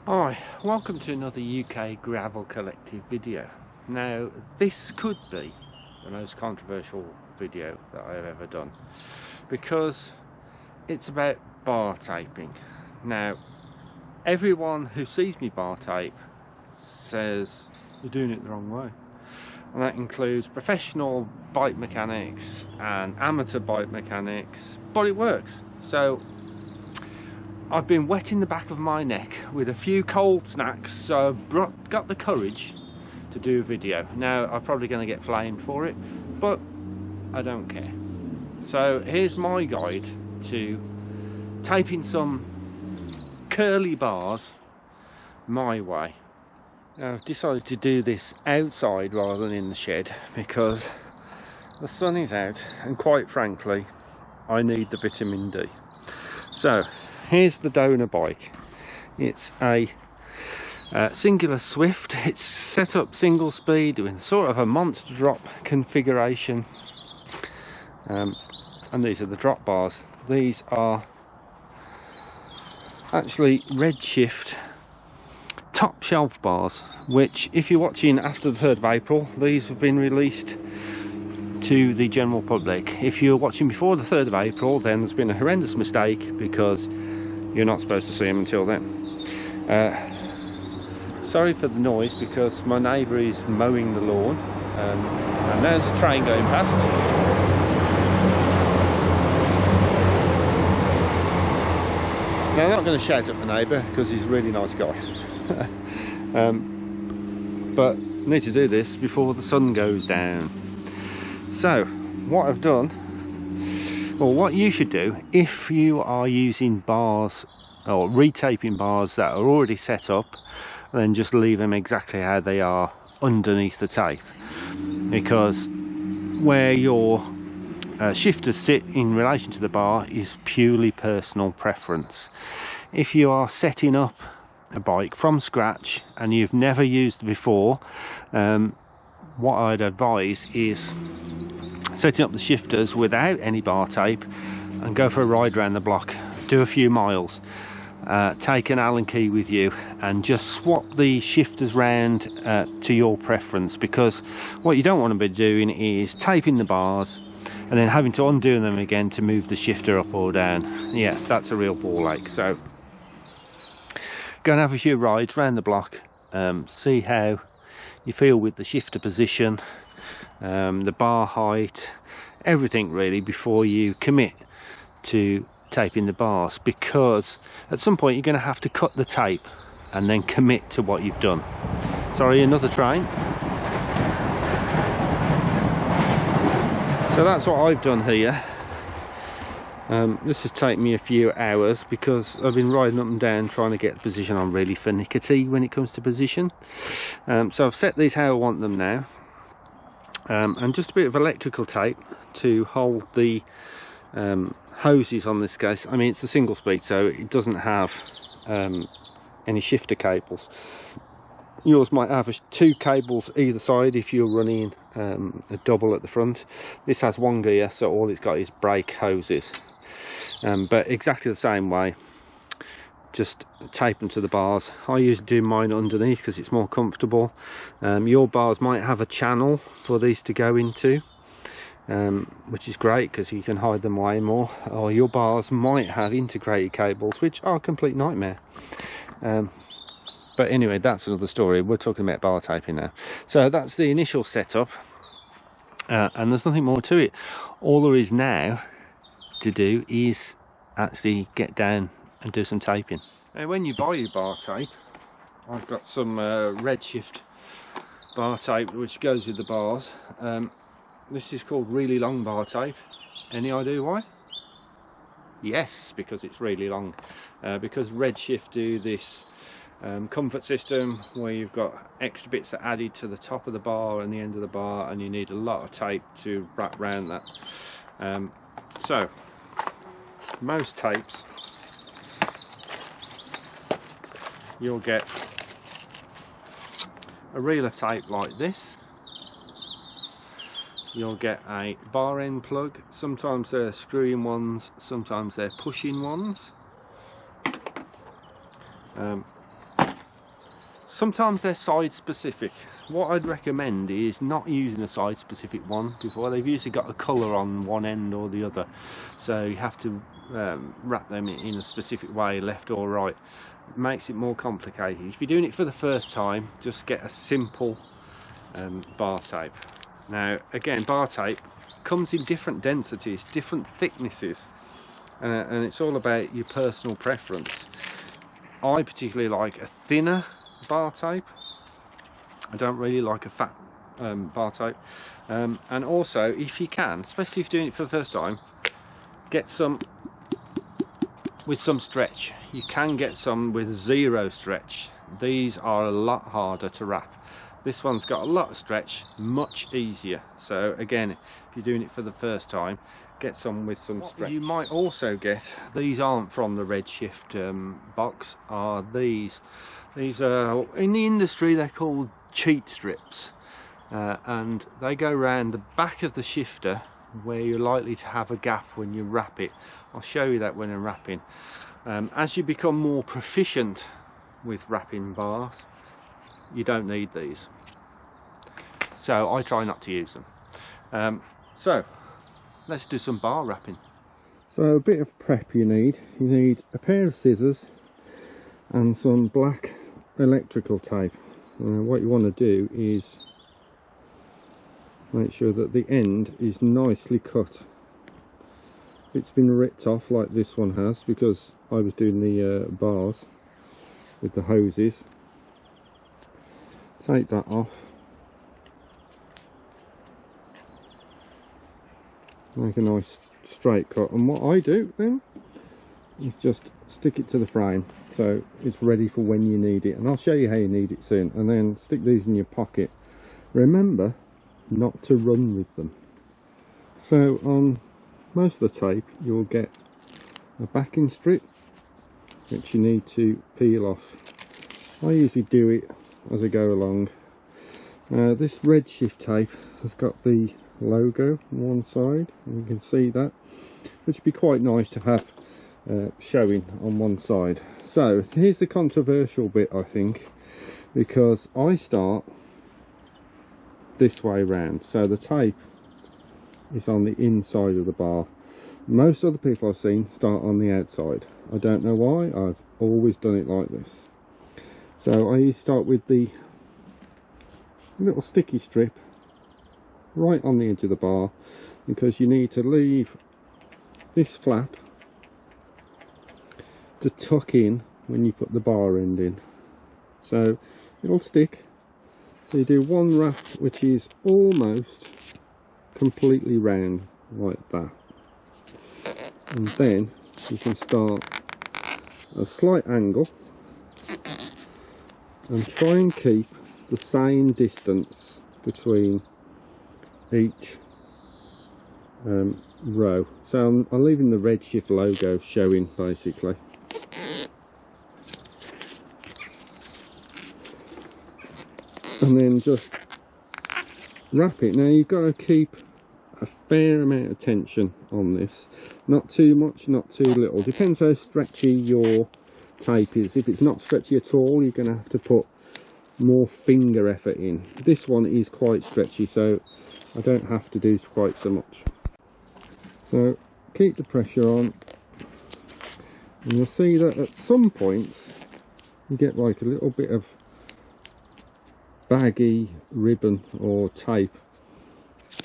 Hi, welcome to another UK Gravel Collective video. Now, this could be the most controversial video that I've ever done because it's about bar taping. Now, everyone who sees me bar tape says you're doing it the wrong way, and that includes professional bike mechanics and amateur bike mechanics, but it works. So I've been wetting the back of my neck with a few cold snacks, so I've got the courage to do a video. Now, I'm probably going to get flamed for it, but I don't care. So here's my guide to taping some curly bars my way. Now, I've decided to do this outside rather than in the shed because the sun is out, and quite frankly I need the vitamin D. So here's the donor bike. It's a Singular Swift. It's set up single speed with sort of a monster drop configuration, and these are the drop bars. These are actually Redshift top shelf bars, which, if you're watching after the 3rd of April, these have been released to the general public. If you're watching before the 3rd of April, then there's been a horrendous mistake because you're not supposed to see them until then. Sorry for the noise because my neighbour is mowing the lawn, and there's a train going past. Now, I'm not going to shout at the neighbour because he's a really nice guy. But I need to do this before the sun goes down. So what I've done, or what you should do if you are using bars or retaping bars that are already set up, then just leave them exactly how they are underneath the tape, because where your shifters sit in relation to the bar is purely personal preference. If you are setting up a bike from scratch and you've never used before, what I'd advise is setting up the shifters without any bar tape and go for a ride around the block, do a few miles, take an Allen key with you and just swap the shifters round to your preference, because what you don't want to be doing is taping the bars and then having to undo them again to move the shifter up or down. Yeah, that's a real ball ache. So go and have a few rides around the block, see how you feel with the shifter position, the bar height, everything really, before you commit to taping the bars, because at some point you're going to have to cut the tape and then commit to what you've done. Sorry, another train. So that's what I've done here. This has taken me a few hours because I've been riding up and down trying to get the position. I'm really finicky when it comes to position. So I've set these how I want them now, and just a bit of electrical tape to hold the hoses on this case. I mean, it's a single speed, so it doesn't have any shifter cables. Yours might have 2 cables either side if you're running a double at the front. This has 1 gear, so all it's got is brake hoses. But exactly the same way, just tape them to the bars. I usually do mine underneath because it's more comfortable. Your bars might have a channel for these to go into, which is great because you can hide them way more. Or your bars might have integrated cables, which are a complete nightmare. But anyway, that's another story. We're talking about bar taping now. So that's the initial setup, and there's nothing more to it. All there is now to do is actually get down and do some taping. Now, when you buy your bar tape, I've got some Redshift bar tape which goes with the bars. This is called really long bar tape. Any idea why? Yes, because it's really long. Because Redshift do this comfort system where you've got extra bits that are added to the top of the bar and the end of the bar, and you need a lot of tape to wrap around that. So most tapes, you'll get a reel of tape like this. You'll get a bar end plug. Sometimes they're screw-in ones, sometimes they're push-in ones. Sometimes they're side specific. What I'd recommend is not using a side specific one before. They've usually got a colour on one end or the other, so you have to wrap them in a specific way, left or right. It makes it more complicated. If you're doing it for the first time, just get a simple bar tape. Now again, bar tape comes in different densities, different thicknesses, and it's all about your personal preference. I particularly like a thinner bar tape. I don't really like a fat bar tape. And also, if you can, especially if you're doing it for the first time, get some with some stretch. You can get some with zero stretch. These are a lot harder to wrap. This one's got a lot of stretch, much easier. So again, if you're doing it for the first time, get some with some stretch. You might also get, these aren't from the Redshift box, are these. These are, in the industry they're called cheat strips, and they go around the back of the shifter where you're likely to have a gap when you wrap it. I'll show you that when I'm wrapping. As you become more proficient with wrapping bars, you don't need these, so I try not to use them. So let's do some bar wrapping. So a bit of prep you need a pair of scissors and some black electrical tape. What you want to do is make sure that the end is nicely cut. If it's been ripped off like this one has, because I was doing the bars with the hoses, take that off, make a nice straight cut, and what I do then is just stick it to the frame so it's ready for when you need it, and I'll show you how you need it soon. And then stick these in your pocket. Remember not to run with them. So on most of the tape you'll get a backing strip which you need to peel off. I usually do it as I go along. This Redshift tape has got the logo on one side, and you can see that, which would be quite nice to have showing on one side. So here's the controversial bit, I think, because I start this way round, so the tape is on the inside of the bar. Most other people I've seen start on the outside. I don't know why, I've always done it like this. So I start with the little sticky strip right on the edge of the bar, because you need to leave this flap to tuck in when you put the bar end in, so it'll stick. So you do one wrap which is almost completely round like that, and then you can start a slight angle and try and keep the same distance between each row. So I'm leaving the Redshift logo showing basically. And then just wrap it. Now you've got to keep a fair amount of tension on this, not too much, not too little. Depends how stretchy your tape is. If it's not stretchy at all, you're going to have to put more finger effort in. This one is quite stretchy, so I don't have to do quite so much. So keep the pressure on, and you'll see that at some points you get like a little bit of baggy ribbon or tape,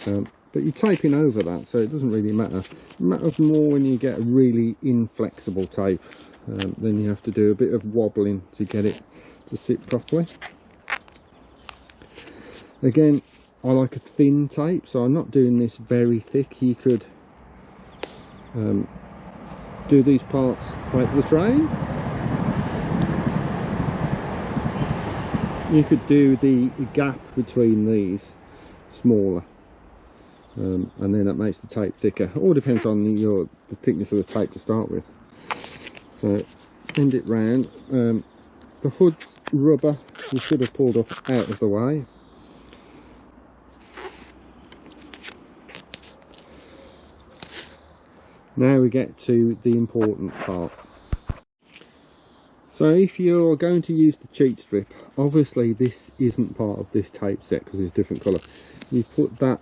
but you're taping over that, so it doesn't really matter. It matters more when you get a really inflexible tape. Then you have to do a bit of wobbling to get it to sit properly. Again, I like a thin tape, so I'm not doing this very thick. You could do these parts, wait for the train. You could do the gap between these smaller, and then that makes the tape thicker. It all depends on the thickness of the tape to start with. So end it round. The hood's rubber, you should have pulled up out of the way. Now we get to the important part. So if you're going to use the cheat strip, obviously this isn't part of this tape set because it's a different colour. You put that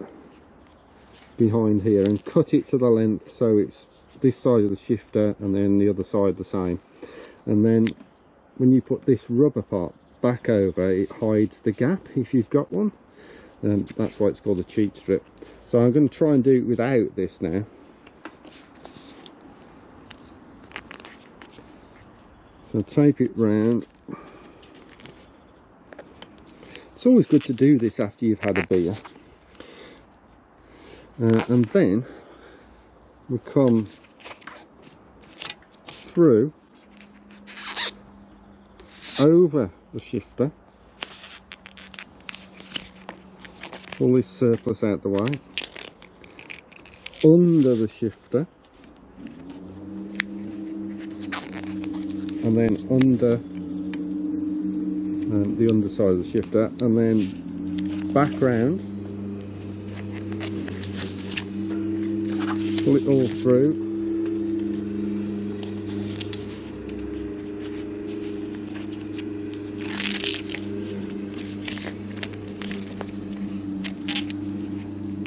behind here and cut it to the length so it's this side of the shifter and then the other side the same. And then when you put this rubber part back over, it hides the gap if you've got one. That's why it's called a cheat strip. So I'm going to try and do it without this now. So tape it round. It's always good to do this after you've had a beer. And then we come through over the shifter, pull this surplus out the way, under the shifter, and then under the underside of the shifter, and then back round, pull it all through,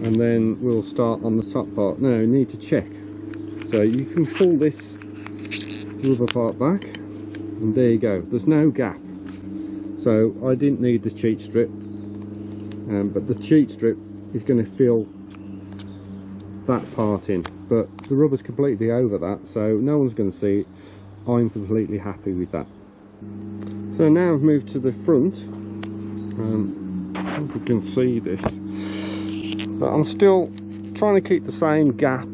and then we'll start on the top part. Now you need to check, so you can pull this rubber part back and there you go, there's no gap. So I didn't need the cheat strip, but the cheat strip is going to fill that part in, but the rubber's completely over that, so no one's going to see it. I'm completely happy with that. So now I've moved to the front. I hope you can see this, but I'm still trying to keep the same gap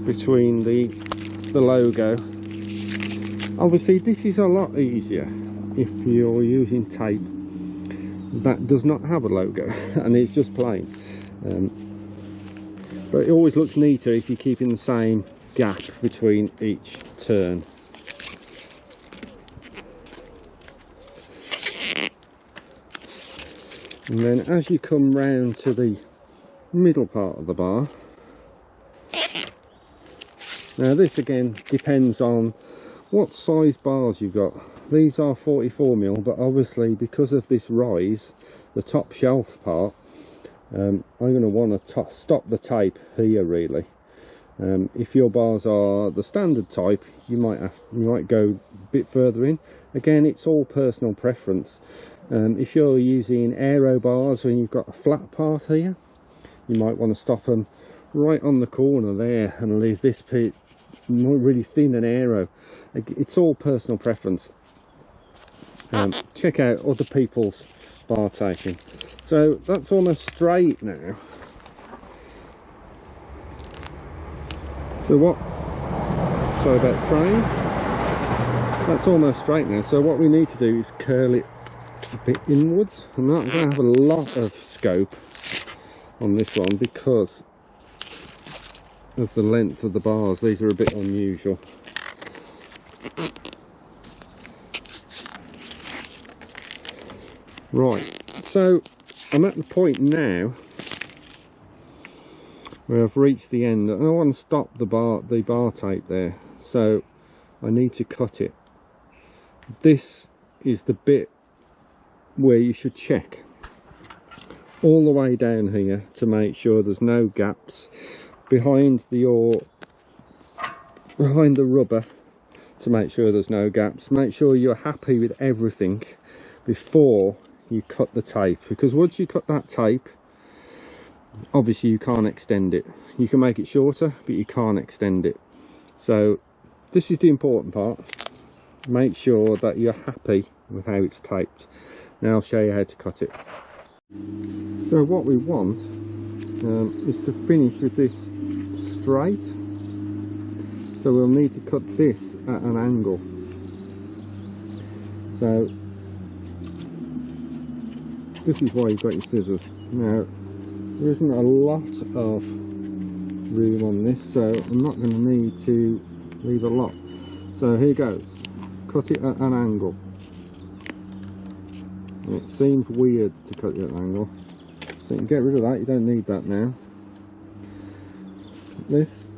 between the logo. Obviously this is a lot easier if you're using tape that does not have a logo and it's just plain, but it always looks neater if you're keeping the same gap between each turn. And then as you come round to the middle part of the bar, now this again depends on what size bars you've got. These are 44mm, but obviously because of this rise, the top shelf part, I'm going to want to stop the tape here really. If your bars are the standard type, you might go a bit further in. Again, it's all personal preference. If you're using aero bars and you've got a flat part here, you might want to stop them right on the corner there and leave this bit really thin and aero. It's all personal preference. Check out other people's bar taping. So that's almost straight now. So sorry about train. That's almost straight now. So what we need to do is curl it a bit inwards, and that's going to have a lot of scope on this one because of the length of the bars. These are a bit unusual. Right, so I'm at the point now where I've reached the end and I want to stop the bar tape there, so I need to cut it. This is the bit where you should check all the way down here to make sure there's no gaps behind the rubber, to make sure there's no gaps. Make sure you're happy with everything before you cut the tape, because once you cut that tape, obviously you can't extend it. You can make it shorter, but you can't extend it. So this is the important part. Make sure that you're happy with how it's taped. Now I'll show you how to cut it. So what we want is to finish with this straight, so we'll need to cut this at an angle. So this is why you've got your scissors. Now there isn't a lot of room on this, so I'm not going to need to leave a lot. So here goes. Cut it at an angle. And it seems weird to cut it at an angle, so you can get rid of that. You don't need that now. This,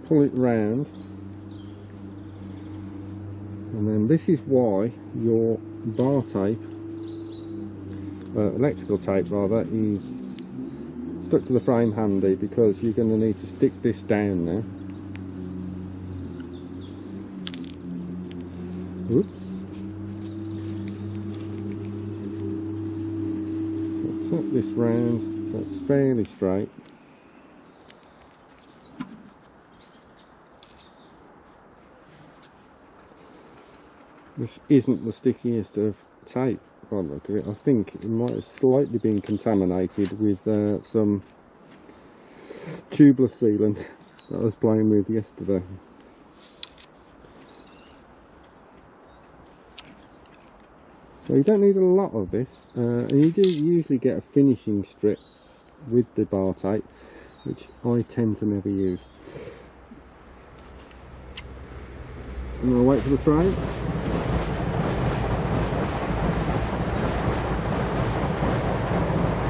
pull it round And then this is why your bar tape, electrical tape rather, is stuck to the frame handy, because you're going to need to stick this down now. Oops. So tap this round, that's fairly straight. This isn't the stickiest of tape by the look of it. I think it might have slightly been contaminated with some tubeless sealant that I was playing with yesterday. So you don't need a lot of this, and you do usually get a finishing strip with the bar tape, which I tend to never use. I'm going to wait for the train.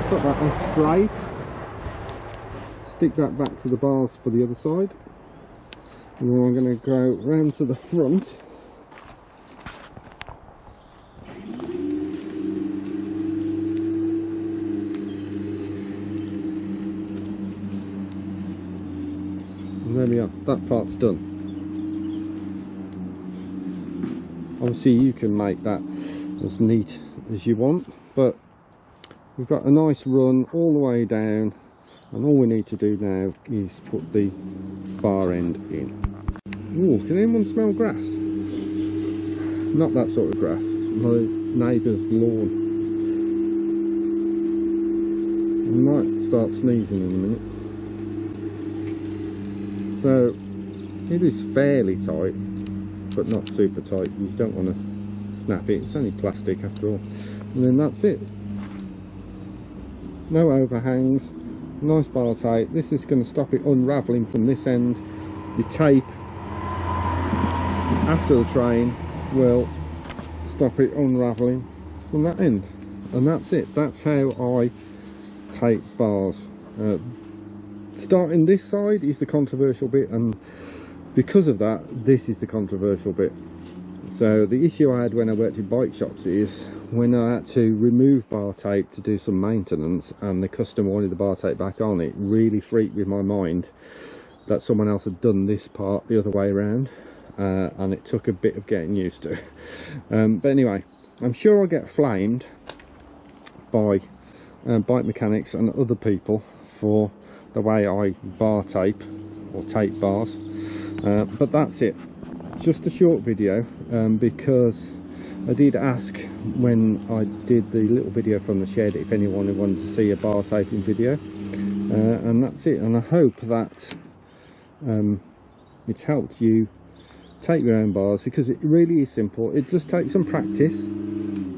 Put that off straight, stick that back to the bars for the other side, and then I'm going to go round to the front. And there we are, that part's done. Obviously you can make that as neat as you want, but we've got a nice run all the way down, and all we need to do now is put the bar end in. Ooh, can anyone smell grass? Not that sort of grass, my neighbour's lawn. I might start sneezing in a minute. So it is fairly tight, but not super tight. You don't want to snap it, it's only plastic after all. And then that's it. No overhangs, nice bar tape. This is going to stop it unravelling from this end. The tape after the train will stop it unravelling from that end, and that's it. That's how I tape bars. Starting this side is the controversial bit, and because of that, this is the controversial bit. So the issue I had when I worked in bike shops is when I had to remove bar tape to do some maintenance, and the customer wanted the bar tape back on, it really freaked with my mind that someone else had done this part the other way around, and it took a bit of getting used to. But anyway, I'm sure I'll get flamed by bike mechanics and other people for the way I bar tape or tape bars, but that's it. Just a short video, because I did ask when I did the little video from the shed if anyone wanted to see a bar taping video, and that's it. And I hope that it's helped you tape your own bars, because it really is simple. It just takes some practice.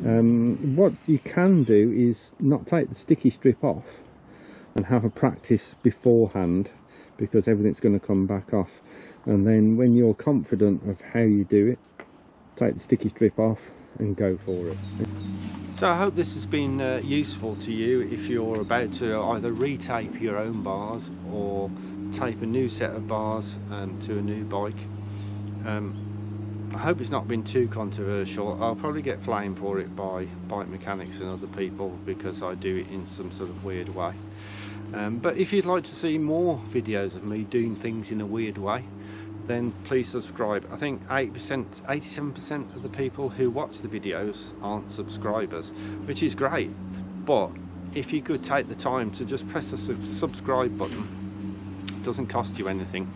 What you can do is not take the sticky strip off and have a practice beforehand, because everything's going to come back off, and then when you're confident of how you do it, take the sticky strip off and go for it. So I hope this has been useful to you if you're about to either retape your own bars or tape a new set of bars to a new bike. I hope it's not been too controversial. I'll probably get flamed for it by bike mechanics and other people because I do it in some sort of weird way. But if you'd like to see more videos of me doing things in a weird way, then please subscribe. I think 87% of the people who watch the videos aren't subscribers, which is great. But if you could take the time to just press the subscribe button, it doesn't cost you anything.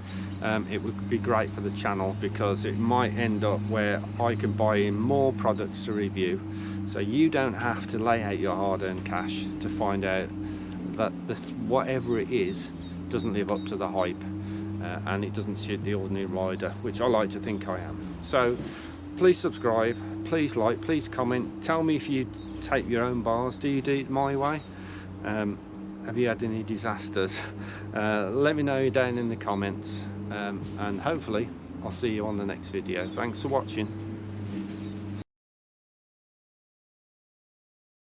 It would be great for the channel, because it might end up where I can buy in more products to review, so you don't have to lay out your hard-earned cash to find out that whatever it is doesn't live up to the hype, and it doesn't suit the ordinary rider, which I like to think I am. So please subscribe, please like, please comment, tell me if you tape your own bars. Do you do it my way? Have you had any disasters? Let me know down in the comments, and hopefully I'll see you on the next video. Thanks for watching.